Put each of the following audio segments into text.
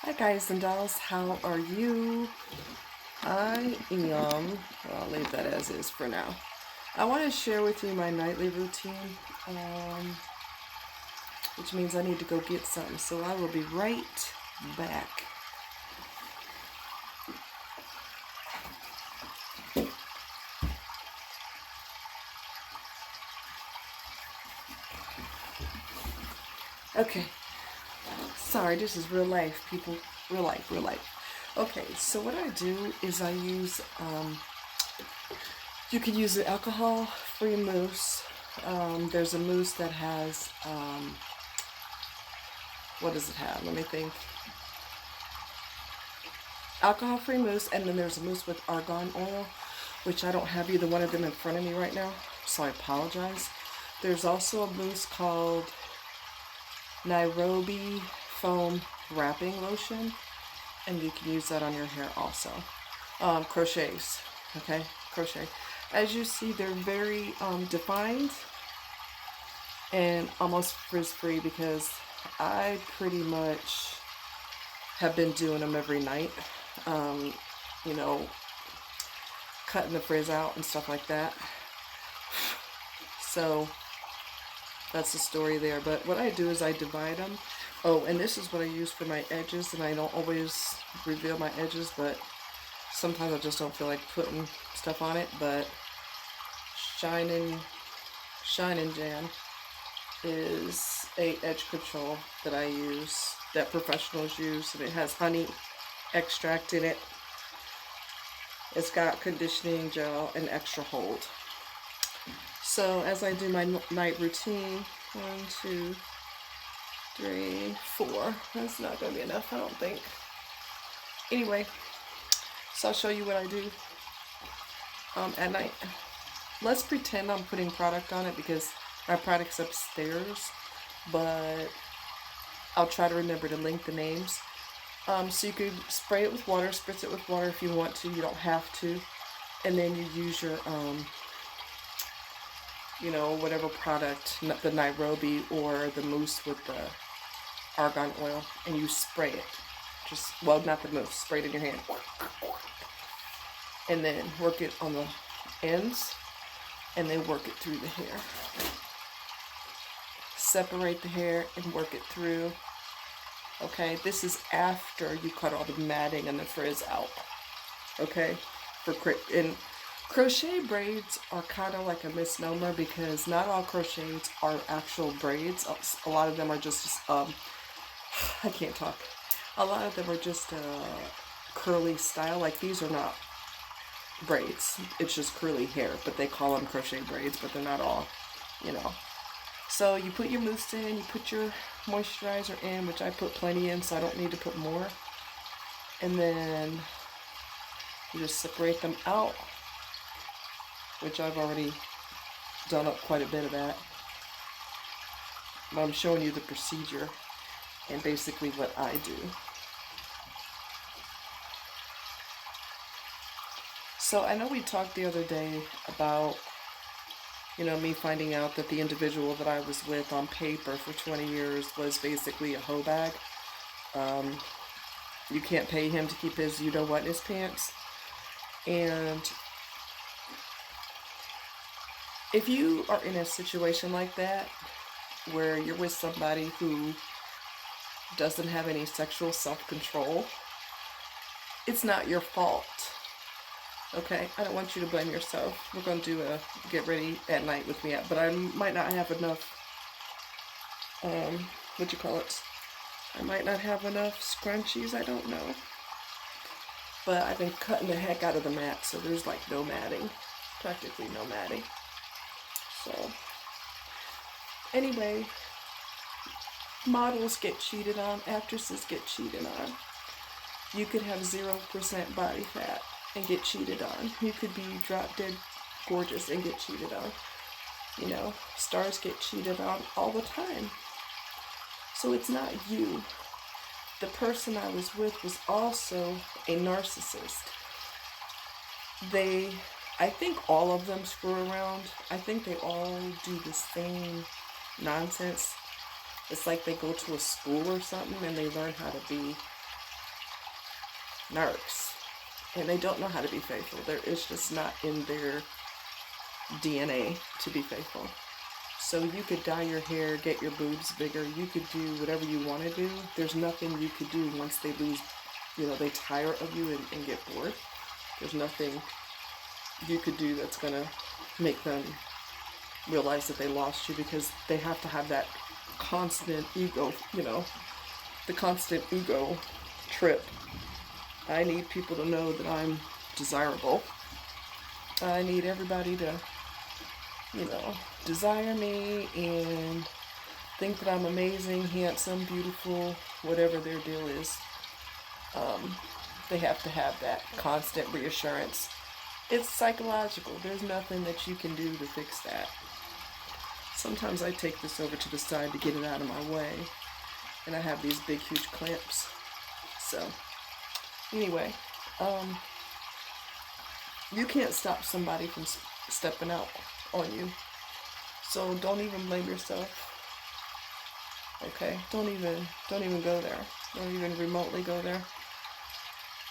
Hi guys and dolls, how are you? I am, I'll leave that as is for now. I want to share with you my nightly routine, which means I need to go get something, so I will be right back. Okay, sorry, this is real life, people. Real life, real life. Okay, so what I do is I use, you could use the alcohol-free mousse. There's a mousse that has, what does it have? Let me think. Alcohol-free mousse, and then there's a mousse with argan oil, which I don't have either one of them in front of me right now, so I apologize. There's also a mousse called Nairobi Foam Wrapping Lotion, and you can use that on your hair also. Crochets, okay, crochet. As you see, they're very defined and almost frizz-free because I pretty much have been doing them every night. You know, cutting the frizz out and stuff like that. So that's the story there. But what I do is I divide them. Oh, and this is what I use for my edges, and I don't always reveal my edges, but sometimes I just don't feel like putting stuff on it. But Shine Jam is a edge control that I use, that professionals use, and it has honey extract in it. It's got conditioning gel and extra hold. So as I do my night routine, 1, 2, 3, 4. That's not going to be enough, I don't think. Anyway, so I'll show you what I do at night. Let's pretend I'm putting product on it because my product's upstairs, but I'll try to remember to link the names. So you could spray it with water, spritz it with water if you want to. You don't have to. And then you use your, you know, whatever product, the Nairobi or the mousse with the argan oil, and you spray it. Just, well, not the mousse, spray it in your hand. And then work it on the ends, and then work it through the hair. Separate the hair and work it through. Okay, this is after you cut all the matting and the frizz out. Okay, and crochet braids are kind of like a misnomer because not all crochets are actual braids. A lot of them are just I can't talk. A lot of them are just curly style. Like these are not braids. It's just curly hair, but they call them crochet braids, but they're not all, you know. So you put your mousse in, you put your moisturizer in, which I put plenty in, so I don't need to put more. And then you just separate them out, which I've already done up quite a bit of that. But I'm showing you the procedure and basically what I do. So I know we talked the other day about, you know, me finding out that the individual that I was with on paper for 20 years was basically a hoe bag. You can't pay him to keep his you-know-what in his pants. And if you are in a situation like that, where you're with somebody who doesn't have any sexual self-control, it's not your fault. Okay, I don't want you to blame yourself. We're going to do a get ready at night with me, but I might not have enough, what you call it? I might not have enough scrunchies, I don't know. But I've been cutting the heck out of the mat, so there's like no matting. Practically no matting. So, anyway, models get cheated on, actresses get cheated on. You could have 0% body fat and get cheated on. You could be drop dead gorgeous and get cheated on. You know, stars get cheated on all the time. So it's not you. The person I was with was also a narcissist. I think all of them screw around. I think they all do the same nonsense. It's like they go to a school or something and they learn how to be narcs. And they don't know how to be faithful. It's just not in their DNA to be faithful. So you could dye your hair, get your boobs bigger, you could do whatever you want to do. There's nothing you could do once they lose, they tire of you and get bored. There's nothing you could do that's going to make them realize that they lost you, because they have to have that constant ego, the constant ego trip. I need people to know that I'm desirable. I need everybody to, desire me and think that I'm amazing, handsome, beautiful, whatever their deal is. They have to have that constant reassurance. It's psychological. There's nothing that you can do to fix that. Sometimes I take this over to the side to get it out of my way, and I have these big, huge clamps. So, anyway, you can't stop somebody from stepping out on you. So don't even blame yourself. Okay? Don't even go there. Don't even remotely go there.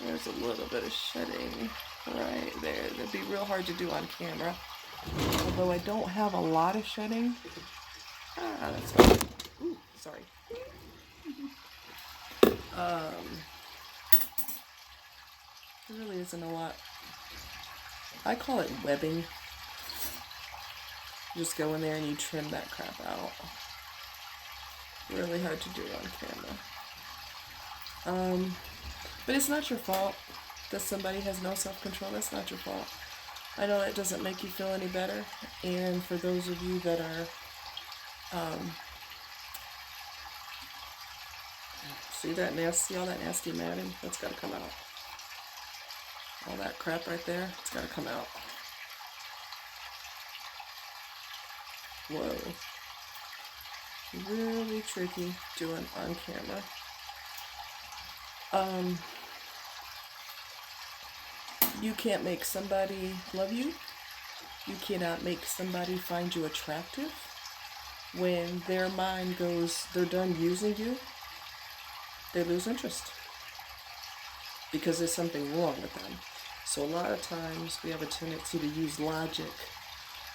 There's a little bit of shedding right there. That'd be real hard to do on camera. Although I don't have a lot of shedding. That's fine. Ooh, sorry. There really isn't a lot. I call it webbing. You just go in there and you trim that crap out. Really hard to do on camera. But it's not your fault that somebody has no self-control. That's not your fault. I know that doesn't make you feel any better. And for those of you that are, see all that nasty matting? That's got to come out. All that crap right there, it's got to come out. Whoa. Really tricky doing on camera. You can't make somebody love you. You cannot make somebody find you attractive. When their mind goes, they're done using you, they lose interest. Because there's something wrong with them. So a lot of times we have a tendency to use logic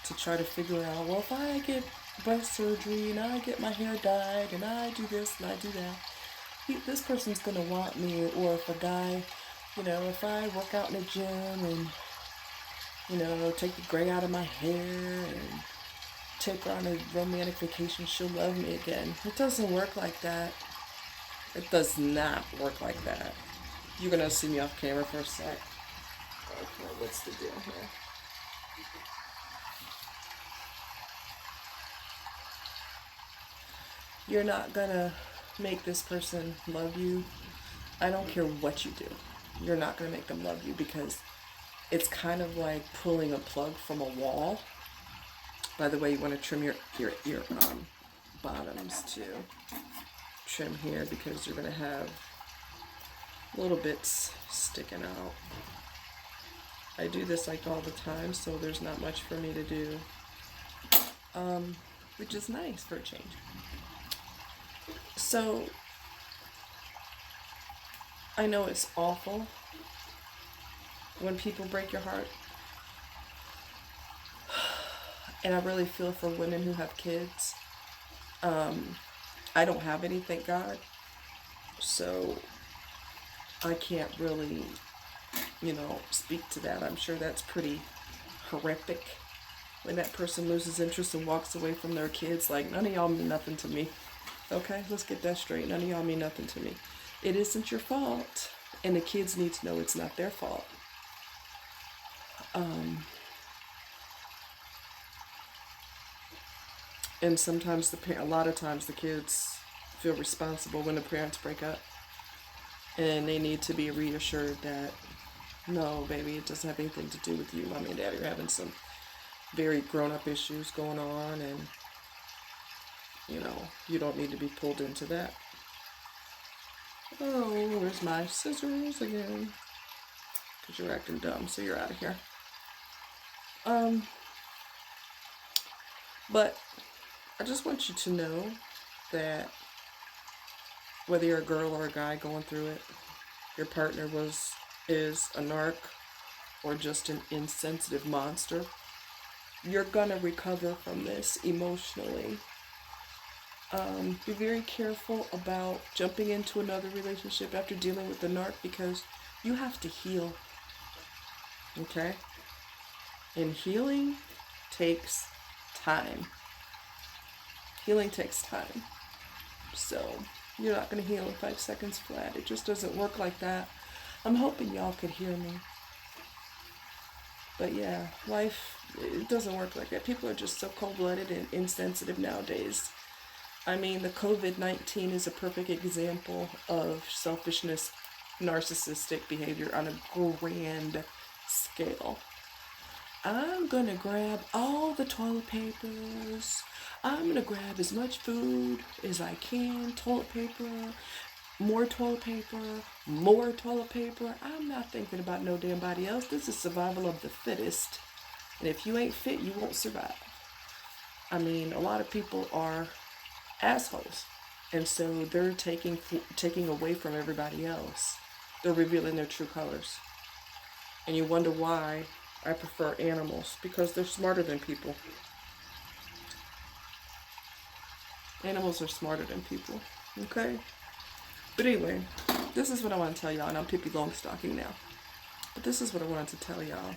to try to figure out, well, if I get breast surgery and I get my hair dyed and I do this and I do that, this person's going to want me. Or if a guy, if I work out in the gym and, take the gray out of my hair and take her on a romantic vacation, she'll love me again. It doesn't work like that. It does not work like that. You're going to see me off camera for a sec. Okay, what's the deal here? You're not going to make this person love you. I don't care what you do. You're not going to make them love you, because it's kind of like pulling a plug from a wall. By the way, you want to trim your bottoms too. Trim here, because you're going to have little bits sticking out. I do this like all the time, so there's not much for me to do, which is nice for a change. So I know it's awful when people break your heart, and I really feel for women who have kids. I don't have any, thank God, so I can't really, speak to that. I'm sure that's pretty horrific when that person loses interest and walks away from their kids. Like, none of y'all mean nothing to me. Okay, let's get that straight. None of y'all mean nothing to me. It isn't your fault, and the kids need to know it's not their fault. And sometimes a lot of times the kids feel responsible when the parents break up, and they need to be reassured that, no, baby, it doesn't have anything to do with you. Mommy and Daddy are having some very grown-up issues going on, and you don't need to be pulled into that. Oh, where's my scissors again? Because you're acting dumb, so you're out of here. But I just want you to know that whether you're a girl or a guy going through it, your partner is a narc or just an insensitive monster, you're gonna recover from this emotionally. Be very careful about jumping into another relationship after dealing with the narc because you have to heal. Okay? And healing takes time. Healing takes time. So, you're not going to heal in 5 seconds flat. It just doesn't work like that. I'm hoping y'all could hear me. But yeah, life, it doesn't work like that. People are just so cold-blooded and insensitive nowadays. I mean, the COVID-19 is a perfect example of selfishness, narcissistic behavior on a grand scale. I'm gonna grab all the toilet papers. I'm gonna grab as much food as I can. Toilet paper, more toilet paper, more toilet paper. I'm not thinking about no damn body else. This is survival of the fittest. And if you ain't fit, you won't survive. I mean, a lot of people are assholes. And so they're taking away from everybody else. They're revealing their true colors. And you wonder why I prefer animals, because they're smarter than people. Animals are smarter than people, okay? But anyway, this is what I want to tell y'all, and I'm Pippi Longstocking now. But this is what I wanted to tell y'all.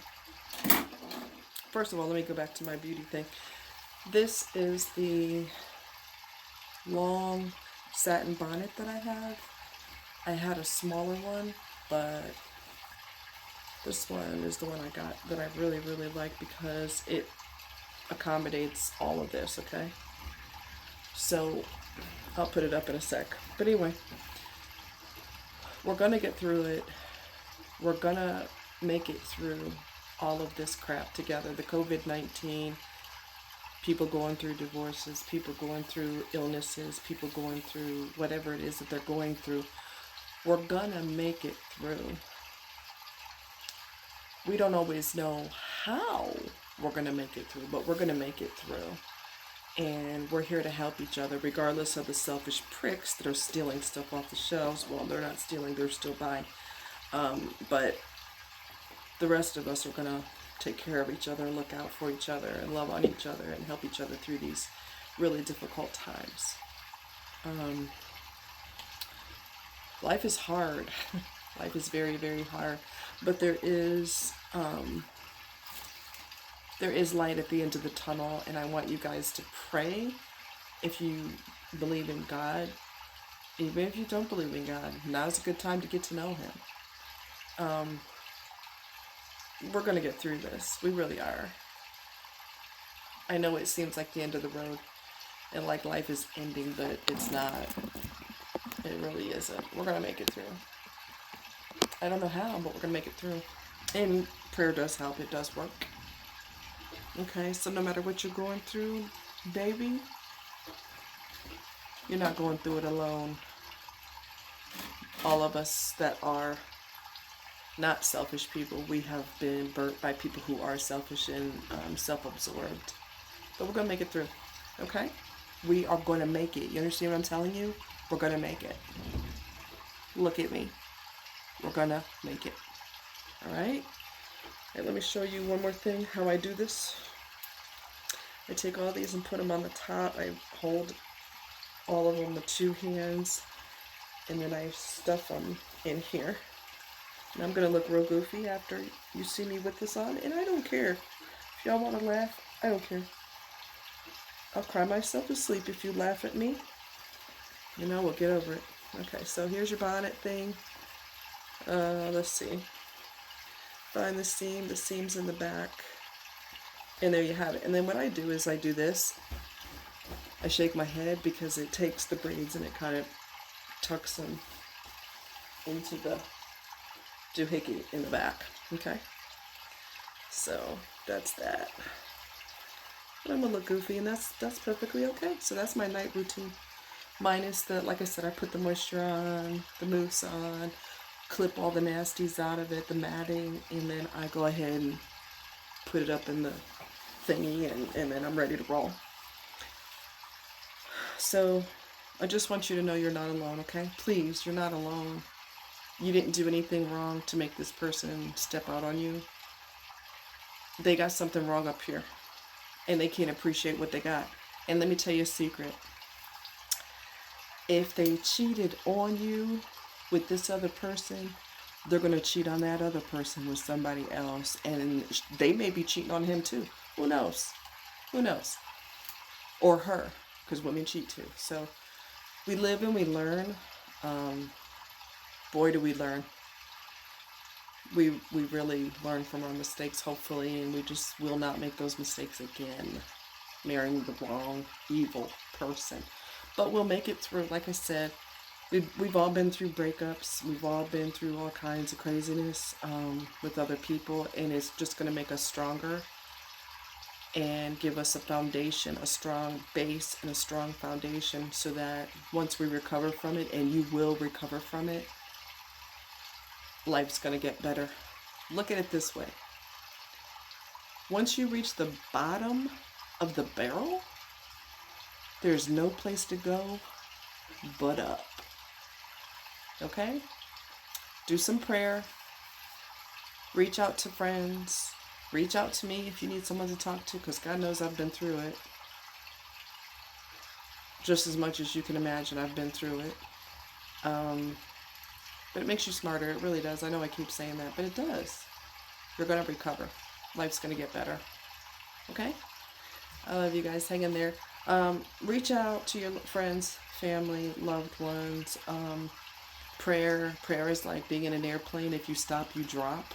First of all, let me go back to my beauty thing. This is the long satin bonnet that I have. I had a smaller one, but this one is the one I got that I really, really like because it accommodates all of this, okay? So, I'll put it up in a sec. But anyway, we're gonna get through it. We're gonna make it through all of this crap together. The COVID-19, people going through divorces, people going through illnesses, people going through whatever it is that they're going through. We're gonna make it through. We don't always know how we're going to make it through, but we're going to make it through. And we're here to help each other, regardless of the selfish pricks that are stealing stuff off the shelves. Well, they're not stealing, they're still buying. But the rest of us are going to take care of each other and look out for each other and love on each other and help each other through these really difficult times. Life is hard. Life is very, very hard. But there is light at the end of the tunnel, and I want you guys to pray if you believe in God. Even if you don't believe in God, now's a good time to get to know Him. We're going to get through this. We really are. I know it seems like the end of the road and like life is ending, but it's not. It really isn't. We're going to make it through. I don't know how, but we're going to make it through. And prayer does help. It does work. Okay, so no matter what you're going through, baby, you're not going through it alone. All of us that are not selfish people, we have been burnt by people who are selfish and self-absorbed. But we're going to make it through. Okay? We are going to make it. You understand what I'm telling you? We're going to make it. Look at me. We're going to make it. Alright? And let me show you one more thing, how I do this. I take all these and put them on the top. I hold all of them with 2 hands. And then I stuff them in here. And I'm going to look real goofy after you see me with this on. And I don't care. If y'all want to laugh, I don't care. I'll cry myself to sleep if you laugh at me. You know, we'll get over it. Okay, so here's your bonnet thing. Let's see. Find the seam's in the back. And there you have it. And then what I do is I do this. I shake my head because it takes the braids and it kind of tucks them into the doohickey in the back. Okay? So, that's that. And I'm going to look goofy, and that's perfectly okay. So that's my night routine. Minus the, like I said, I put the moisture on, the mousse on, clip all the nasties out of it, the matting, and then I go ahead and put it up in the thingy, and then I'm ready to roll. So I just want you to know you're not alone, okay? Please, you're not alone. You didn't do anything wrong to make this person step out on you. They got something wrong up here, and they can't appreciate what they got. And let me tell you a secret. If they cheated on you with this other person, they're going to cheat on that other person with somebody else. And they may be cheating on him too. Who knows? Who knows? Or her, because women cheat too. So we live and we learn. Boy, do we learn. We really learn from our mistakes, hopefully, and we just will not make those mistakes again, marrying the wrong, evil person. But we'll make it through. Like I said, we've all been through breakups. We've all been through all kinds of craziness with other people, and it's just going to make us stronger and give us a foundation, a strong base and a strong foundation, so that once we recover from it, and you will recover from it, life's going to get better. Look at it this way. Once you reach the bottom of the barrel, there's no place to go but up. Okay? Do some prayer. Reach out to friends. Reach out to me if you need someone to talk to, because God knows I've been through it. Just as much as you can imagine, I've been through it. But it makes you smarter. It really does. I know I keep saying that, but it does. You're going to recover. Life's going to get better. Okay? I love you guys. Hang in there. Reach out to your friends, family, loved ones. Prayer is like being in an airplane. If you stop, you drop,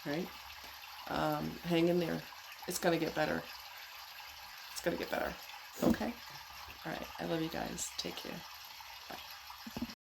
right? Hang in there. It's gonna get better. It's gonna get better. Okay? All right. I love you guys. Take care. Bye.